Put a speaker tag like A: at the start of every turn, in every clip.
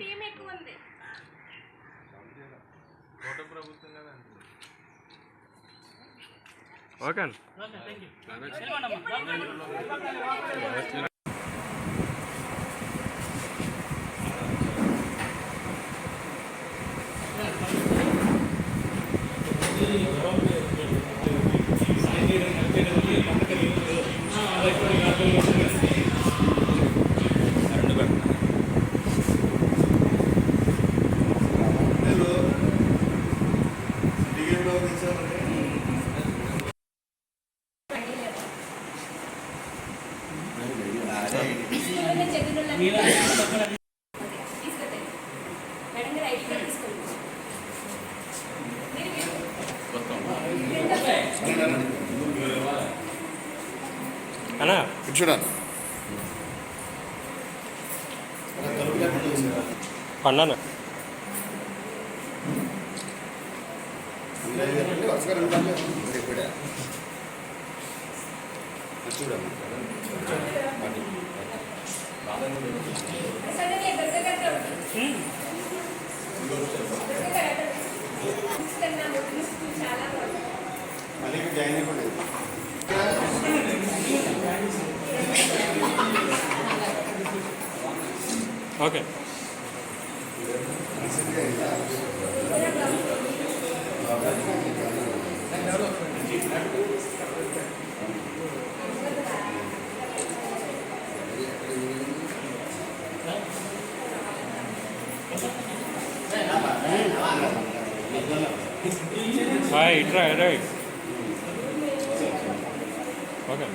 A: Team ఎక్కువ ఉంది.
B: కోట ప్రభుత్వం కదా
C: ఓకే అన్నా
D: చూడండి
C: పండనా
D: చూడండి మళ్ళీ జాయిన్ అయిపోయింది.
C: ఓకే ఇట్రా రైట్ ఓకే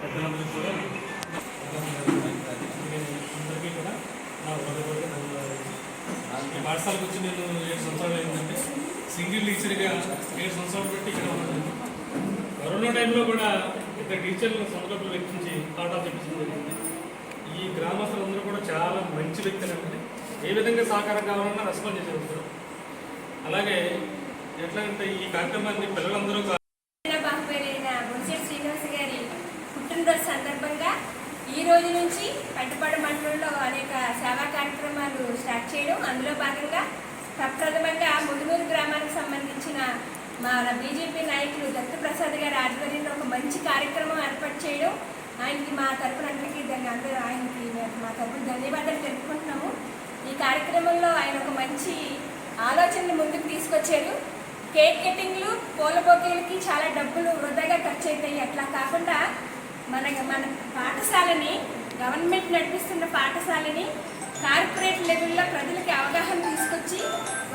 E: పెద్దలందరికీ కూడా అందరికీ కూడా నా పాఠశాలకు వచ్చి నేను 7 సంవత్సరాలు అయిందంటే సింగిల్ టీచర్గా 7 సంవత్సరాలు పెట్టి ఇక్కడ ఉన్నాను. కరోనా టైంలో కూడా ఇద్దరు టీచర్లు సందర్భాలు వ్యక్తించి పాఠాలు చెప్పించడం జరిగింది. ఈ గ్రామస్తులందరూ కూడా చాలా మంచి వ్యక్తులు అంటే ఏ విధంగా సహకారం కావాలన్నా రెస్పాన్స్ చేసేవారు. అలాగే ఎట్లా అంటే ఈ కార్యక్రమాన్ని పిల్లలందరూ
A: సందర్భంగా ఈ రోజు నుంచి పెంటపాడు మండలంలో అనేక సేవా కార్యక్రమాలు స్టార్ట్ చేయడం, అందులో భాగంగా ప్రప్రథమంగా ముదునూరు గ్రామానికి సంబంధించిన మా బీజేపీ నాయకులు దత్తప్రసాద్ గారి ఆధ్వర్యంలో ఒక మంచి కార్యక్రమం ఏర్పాటు చేయడం, ఆయనకి మా తరపున అందరికీ ఆయనకి మా తరపున ధన్యవాదాలు తెలుపుకుంటున్నాము. ఈ కార్యక్రమంలో ఆయన ఒక మంచి ఆలోచనను ముందుకు తీసుకొచ్చారు. కేక్ కటింగ్లు, పూల బొకేలకి చాలా డబ్బులు వృధాగా ఖర్చు అవుతాయి. అట్లా కాకుండా మన పాఠశాలని, గవర్నమెంట్ నడిపిస్తున్న పాఠశాలని కార్పొరేట్ లెవెల్లో ప్రజలకి అవగాహన తీసుకొచ్చి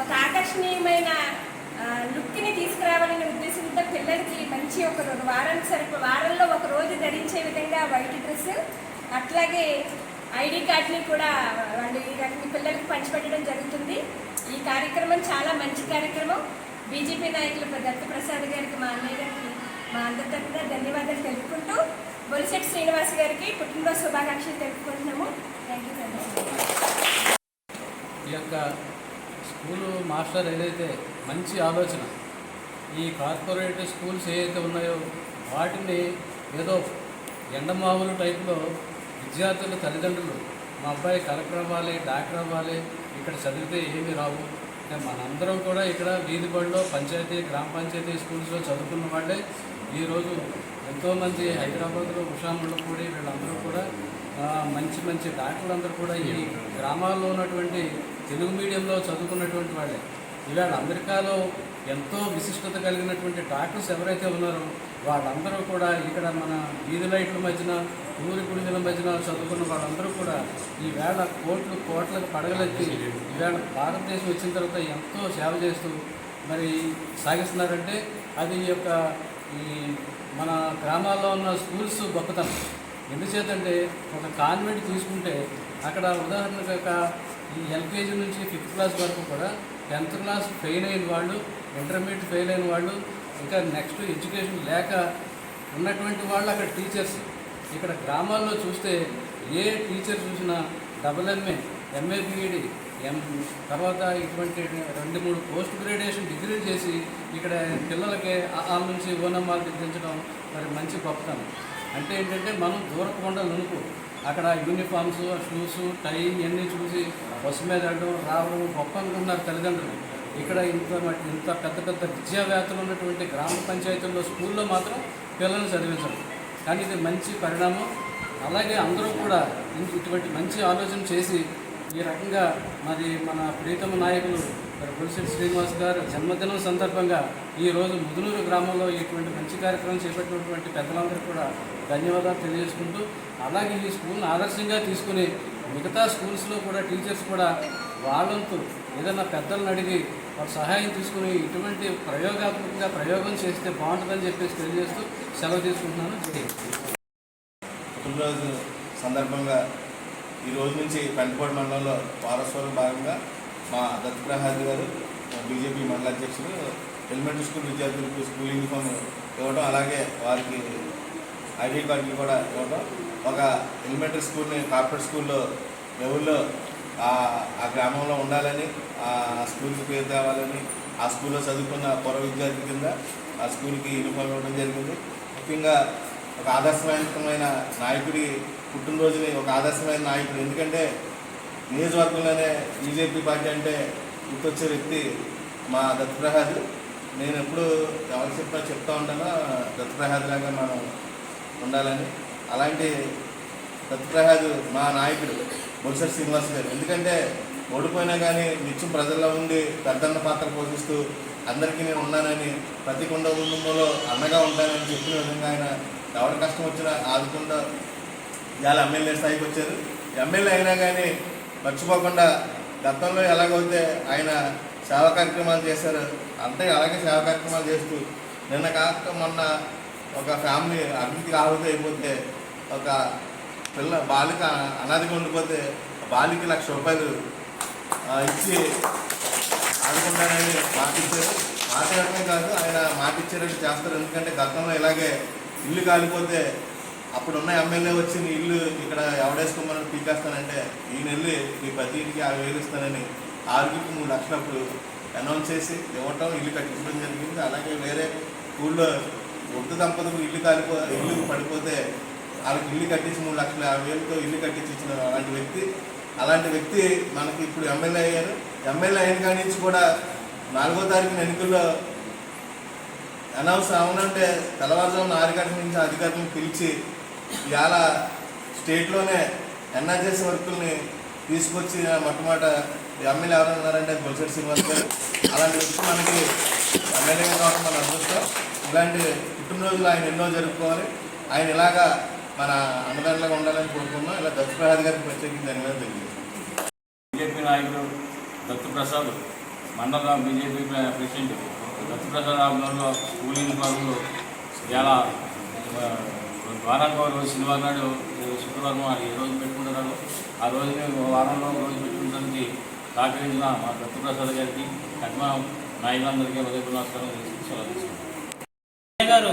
A: ఒక ఆకర్షణీయమైన లుక్ని తీసుకురావాలనే ఉద్దేశంతో పిల్లలకి మంచి ఒక వారంలో ఒక రోజు ధరించే విధంగా వైట్ డ్రెస్, అట్లాగే ఐడి కార్డ్ని కూడా వాళ్ళు ఈ రకంగా పిల్లలకి పంచిపెట్టడం జరుగుతుంది. ఈ కార్యక్రమం చాలా మంచి కార్యక్రమం. బీజేపీ నాయకులు దత్తప్రసాద్ గారికి, మా అన్నయ్య గారికి మా అందరి తరఫున ధన్యవాదాలు తెలుపుకుంటూ బొలిశెట్టి శ్రీనివాస్ గారికి పుట్టినరోజు శుభాకాంక్షలు తెలుపుకుంటున్నాము. Thank you.
F: ఈ యొక్క స్కూలు మాస్టర్ ఏదైతే మంచి ఆలోచన, ఈ కార్పొరేట్ స్కూల్స్ ఏవైతే ఉన్నాయో వాటిని ఏదో ఎండమావులు టైప్లో విద్యార్థుల తల్లిదండ్రులు మా అబ్బాయి కలెక్టర్ అవ్వాలి, డాక్టర్ అవ్వాలి, ఇక్కడ చదివితే ఏమీ రావు అంటే మనందరం కూడా ఇక్కడ వీధి బడిలో పంచాయతీ, గ్రామ పంచాయతీ స్కూల్స్లో చదువుకున్న వాళ్ళే ఈరోజు ఎంతోమంది హైదరాబాద్లో ఉషాముళ్ళపూడి వీళ్ళందరూ కూడా మంచి మంచి డాక్టర్లందరూ కూడా ఈ గ్రామాల్లో ఉన్నటువంటి తెలుగు మీడియంలో చదువుకున్నటువంటి వాళ్ళే. ఇవాళ అమెరికాలో ఎంతో విశిష్టత కలిగినటువంటి డాక్టర్స్ ఎవరైతే ఉన్నారో వాళ్ళందరూ కూడా ఇక్కడ మన వీధి లైట్ల మధ్యన, ఊరి గుడిల మధ్యన చదువుకున్న వాళ్ళందరూ కూడా ఈవేళ కోట్లకు పడగలెత్తి ఈవేళ భారతదేశం వచ్చిన తర్వాత ఎంతో సేవ చేస్తూ మరి సాగిస్తున్నారంటే అది ఈ మన గ్రామాల్లో ఉన్న స్కూల్స్ గొప్పతనం. ఎందుచేతంటే ఒక కాన్వెంట్ తీసుకుంటే అక్కడ ఉదాహరణగా ఈ ఎల్కేజీ నుంచి 5th క్లాస్ వరకు కూడా 10th క్లాస్ ఫెయిల్ అయిన వాళ్ళు, ఇంటర్మీడియట్ ఫెయిల్ అయిన వాళ్ళు, ఇంకా నెక్స్ట్ ఎడ్యుకేషన్ లేక ఉన్నటువంటి వాళ్ళు అక్కడ టీచర్స్. ఇక్కడ గ్రామాల్లో చూస్తే ఏ టీచర్ చూసినా MA, MA BEd, తర్వాత ఇటువంటి 2-3 పోస్ట్ గ్రాడ్యుయేషన్ డిగ్రీలు చేసి ఇక్కడ పిల్లలకి వాళ్ళ నుంచి ఓనమ్మాలు దిద్దించడం మరి మంచి గొప్పతనం. అంటే ఏంటంటే మనం దూరపు కొండ నునుపు అక్కడ యూనిఫామ్స్, షూస్, టై ఇవన్నీ చూసి బస్సు మీద వెళ్ళడం రావడం గొప్ప అనుకుంటున్నారు తల్లిదండ్రులు. ఇక్కడ ఇంత పెద్ద పెద్ద విద్యావేత్తలు ఉన్నటువంటి గ్రామ పంచాయతీల్లో స్కూల్లో మాత్రం పిల్లల్ని చదివించడం. కానీ ఇది మంచి పరిణామం. అలాగే అందరూ కూడా ఇటువంటి మంచి ఆలోచన చేసి ఈ రకంగా మన ప్రీతమ నాయకులు బొలిశెట్టి శ్రీనివాస్ గారు జన్మదినం సందర్భంగా ఈరోజు ముదునూరు గ్రామంలో ఇటువంటి మంచి కార్యక్రమం చేపట్టినటువంటి పెద్దలందరికీ కూడా ధన్యవాదాలు తెలియజేసుకుంటూ, అలాగే ఈ స్కూల్ని ఆదర్శంగా తీసుకుని మిగతా స్కూల్స్లో కూడా టీచర్స్ కూడా వాళ్ళంతూ ఏదైనా పెద్దలను అడిగి వాళ్ళ సహాయం తీసుకుని ఇటువంటి ప్రయోగాత్మకంగా ప్రయోగం చేస్తే బాగుంటుందని చెప్పేసి తెలియజేస్తూ సెలవు తీసుకుంటున్నాను.
D: పుట్టినరోజు సందర్భంగా ఈ రోజు నుంచి పెంటపాడు మండలంలో వారోత్సవాల భాగంగా మా దత్తప్రసాద్ గారు బీజేపీ మండల అధ్యక్షులు ఎలిమెంటరీ స్కూల్ విద్యార్థులకు స్కూల్ యూనిఫామ్ ఇవ్వడం, అలాగే వారికి ఐడి కార్డులు కూడా ఇవ్వడం, ఒక ఎలిమెంటరీ స్కూల్ని కార్పొరేట్ స్కూల్లో లెవెల్లో ఆ గ్రామంలో ఉండాలని, ఆ స్కూల్కి పేరు తేవాలని, ఆ స్కూల్లో చదువుకున్న పూర్వ విద్యార్థి కింద ఆ స్కూల్కి యూనిఫామ్ ఇవ్వడం జరిగింది. ముఖ్యంగా ఒక ఆదర్శవంతమైన నాయకుడి పుట్టినరోజుని ఒక ఆదర్శమైన నాయకుడు, ఎందుకంటే నియోజకవర్గంలోనే బీజేపీ పార్టీ అంటే గుర్తొచ్చే వ్యక్తి మా దత్తప్రసాద్. నేను ఎప్పుడు ఎవరు చెప్తూ ఉంటానో దత్తప్రసాద్ లాగా మనం ఉండాలని. అలాంటి దత్తప్రసాద్ మా నాయకుడు బొలిశెట్టి శ్రీనివాస్ గారు, ఎందుకంటే ఓడిపోయినా కానీ నిత్యం ప్రజల్లో ఉండి పెద్దన్న పాత్ర పోషిస్తూ అందరికీ నేను ఉన్నానని, ప్రతి కుండ కుటుంబంలో అన్నగా ఉంటానని చెప్పిన విధంగా ఆయన ఎవరి కష్టం వచ్చినా ఆదుకుండా ఇవాళ ఎమ్మెల్యే స్థాయికి వచ్చారు. ఎమ్మెల్యే అయినా కానీ మర్చిపోకుండా గతంలో ఎలాగైతే ఆయన సేవా కార్యక్రమాలు చేశారు అంతే అలాగే సేవా కార్యక్రమాలు చేస్తూ నిన్న కాక మొన్న ఒక ఫ్యామిలీ అభివృద్ధికి ఆహుతి అయిపోతే ఒక బాలిక అనాథగా ఉండిపోతే బాలికి ₹1,00,000 ఇచ్చి ఆదుకుంటానని మాటిచ్చారు. మాట్లాడమే కాదు, ఆయన మాటిచ్చారని చేస్తారు. ఎందుకంటే గతంలో ఇలాగే ఇల్లు కాలిపోతే అప్పుడున్న ఎమ్మెల్యే వచ్చి నీ ఇల్లు ఇక్కడ ఎవడేసుకోమని పీకేస్తానంటే ఈయన వెళ్ళి నీ ప్రతి ఇంటికి 5,000 ఇస్తానని 6కి 3 లక్షలు అప్పుడు అనౌన్స్ చేసి ఇవ్వటం, ఇల్లు కట్టించడం జరిగింది. అలాగే వేరే ఊళ్ళో వృద్ధ దంపతులు ఇల్లు పడిపోతే వాళ్ళకి ఇల్లు కట్టించి 3,50,000తో ఇల్లు కట్టించి ఇచ్చిన అలాంటి వ్యక్తి మనకి ఇప్పుడు ఎమ్మెల్యే అయ్యారు. ఎమ్మెల్యే అయిన కాడి నుంచి కూడా 4వ తారీఖున ఎన్నికల్లో అనౌన్స్ అవునంటే తెల్లవారుజామున 6 గంటల నుంచి అధికారులను పిలిచి ఇవాళ స్టేట్లోనే ఎన్ఆర్జీఎస్ వర్కుల్ని తీసుకొచ్చి మొట్టమొదట ఎమ్మెల్యే ఎవరైనా ఉన్నారంటే బొలిశెట్టి శ్రీనివాస్ గారు. అలాంటి వ్యక్తి మనకి ఎమ్మెల్యేగా కావడం మన అదృష్టం. ఇలాంటి పుట్టినరోజులు ఆయన ఎన్నో జరుపుకోవాలి. ఆయన ఇలాగా మన అన్నదారులుగా ఉండాలని కోరుకున్నాం. ఇలా దత్తప్రసాద్ గారికి ప్రత్యేకించి ధన్యవాదాలు తెలియజేస్తాం.
B: బీజేపీ నాయకుడు దత్తప్రసాద్ మండల బీజేపీ ప్రెసిడెంట్ దత్తప్రసాద్ ఆధ్వర్యంలో స్కూల్ యూనిఫామ్లు ఇలా వారానికి రోజు శనివారం నాడు శుక్రవారం ఏ రోజు పెట్టుకుంటున్నారు. ఆ రోజుని వారంలో రోజు పెట్టుకోవడానికి సహకరించిన మా దత్తప్రసాద్ గారికి కట్మ నాయకులందరికీ హృదయపూర్వక నమస్కారం
G: గారు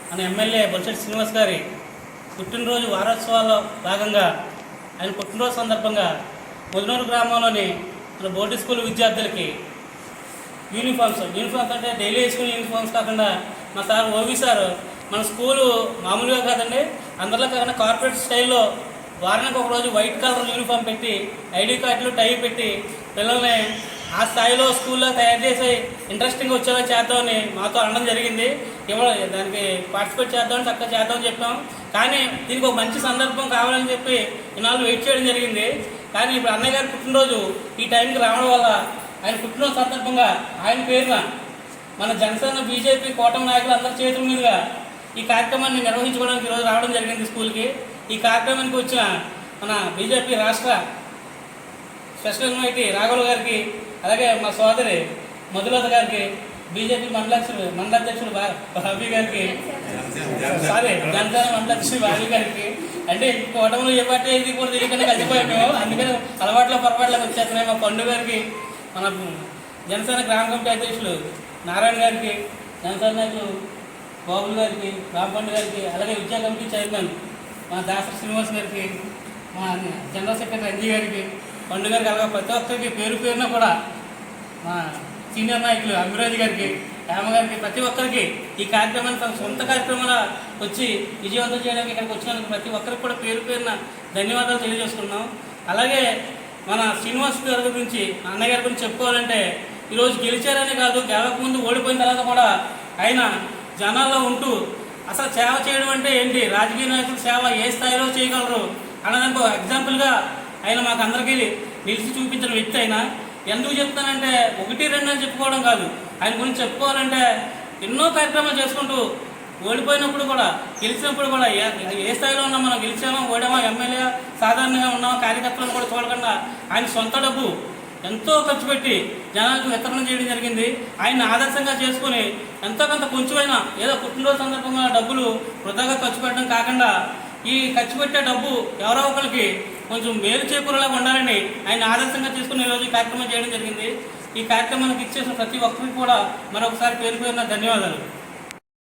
G: మన ఎమ్మెల్యే బొలిశెట్టి శ్రీనివాస్ గారి పుట్టినరోజు వారోత్సవాల్లో భాగంగా ఆయన పుట్టినరోజు సందర్భంగా ముదునూరు గ్రామంలోని మన బోర్డు స్కూల్ విద్యార్థులకి యూనిఫామ్స్ అంటే డైలీ వేసుకునే యూనిఫామ్స్ కాకుండా మా సార్ ఓవి సార్ మన స్కూలు మామూలుగా కాదండి, అందరిలో కాకుండా కార్పొరేట్ స్టైల్లో వారానికి ఒకరోజు వైట్ కలర్ యూనిఫామ్ పెట్టి ఐడి కార్డులు టై పెట్టి పిల్లల్ని ఆ స్థాయిలో స్కూల్లో తయారు చేసి ఇంట్రెస్టింగ్ వచ్చేలా చేద్దామని మాతో అనడం జరిగింది. దానికి పార్టిసిపేట్ చేద్దామని చక్కగా చేద్దామని చెప్పాం. కానీ దీనికి ఒక మంచి సందర్భం కావాలని చెప్పి ఇన్నాళ్ళు వెయిట్ చేయడం జరిగింది. కానీ ఇప్పుడు అన్నయ్య గారి పుట్టినరోజు ఈ టైంకి రావడం వల్ల ఆయన పుట్టినరోజు సందర్భంగా ఆయన పేరున మన జనసేన బీజేపీ కూటమి నాయకులు అందరి చేతుల మీదుగా ఈ కార్యక్రమాన్ని నిర్వహించుకోవడానికి ఈరోజు రావడం జరిగింది స్కూల్కి. ఈ కార్యక్రమానికి వచ్చిన మన బీజేపీ రాష్ట్ర స్పెషల్ ఇన్వైటీ రాఘవులు గారికి, అలాగే మా సోదరి మధులత గారికి, బీజేపీ మండలాధ్యక్షుడు బాబీ గారికి, జనసేన మండలాధ్యక్షుడు బాబీ గారికి, అంటే కూటమిలో ఏ పార్టీ ఇది కూడా తెలియకుండా కలిసిపోయాం మేము. అందుకని అలవాట్లో పొరపాట్లకు వచ్చేస్తున్నాయి. మా పండు గారికి, మన జనసేన గ్రామ కమిటీ అధ్యక్షులు నారాయణ గారికి, జనసేన నాయకులు బాబులు గారికి, రాంపండు గారికి, అలాగే విద్యా కమిటీ చైర్మన్ మా దాసరి శ్రీనివాస్ గారికి, మా జనరల్ సెక్రటరీ రంజీ గారికి, పండు గారికి అలాగే ప్రతి ఒక్కరికి పేరు పేరున కూడా మా సీనియర్ నాయకులు అమిరాజ్ గారికి, హేమ గారికి, ప్రతి ఒక్కరికి ఈ కార్యక్రమాన్ని తమ సొంత కార్యక్రమాల వచ్చి విజయవంతం చేయడానికి ఇక్కడికి వచ్చినందుకు ప్రతి ఒక్కరికి కూడా పేరు పేరున ధన్యవాదాలు తెలియజేసుకున్నాం. అలాగే మన శ్రీనివాస్ గారి గురించి, అన్నయ్య గారి గురించి చెప్పుకోవాలంటే ఈరోజు గెలిచారనే కాదు, గెలవకముందు ఓడిపోయిన తర్వాత కూడా ఆయన జనాల్లో ఉంటూ అసలు సేవ చేయడం అంటే ఏంటి, రాజకీయ నాయకుల సేవ ఏ స్థాయిలో చేయగలరు అన్నదానికి ఒక ఎగ్జాంపుల్గా ఆయన మాకు అందరికీ నిలిచి చూపించిన వ్యక్తి. ఆయన ఎందుకు చెప్తానంటే 1, 2 అని చెప్పుకోవడం కాదు, ఆయన గురించి చెప్పుకోవాలంటే ఎన్నో కార్యక్రమాలు చేసుకుంటూ ఓడిపోయినప్పుడు కూడా గెలిచినప్పుడు కూడా ఏ స్థాయిలో ఉన్నాం, మనం గెలిచామో ఓడామో, ఎమ్మెల్యే సాధారణంగా ఉన్నామో, కార్యకర్తలను కూడా చూడకుండా ఆయన సొంత డబ్బు ఎంతో ఖర్చు పెట్టి జనాలకు వితరణ చేయడం జరిగింది. ఆయన ఆదర్శంగా చేసుకుని ఎంతో కొంత కొంచెమైనా ఏదో పుట్టినరోజు సందర్భంగా డబ్బులు వృధాగా ఖర్చు పెట్టడం కాకుండా ఈ ఖర్చు పెట్టే డబ్బు ఎవరో ఒకరికి కొంచెం మేలు చేకూరేలాగా ఉండాలని ఆయన ఆదర్శంగా తీసుకుని ఈరోజు ఈ కార్యక్రమం చేయడం జరిగింది. ఈ కార్యక్రమానికి ఇచ్చేసిన ప్రతి ఒక్కరికి కూడా మరొకసారి పేరు పేరున ధన్యవాదాలు.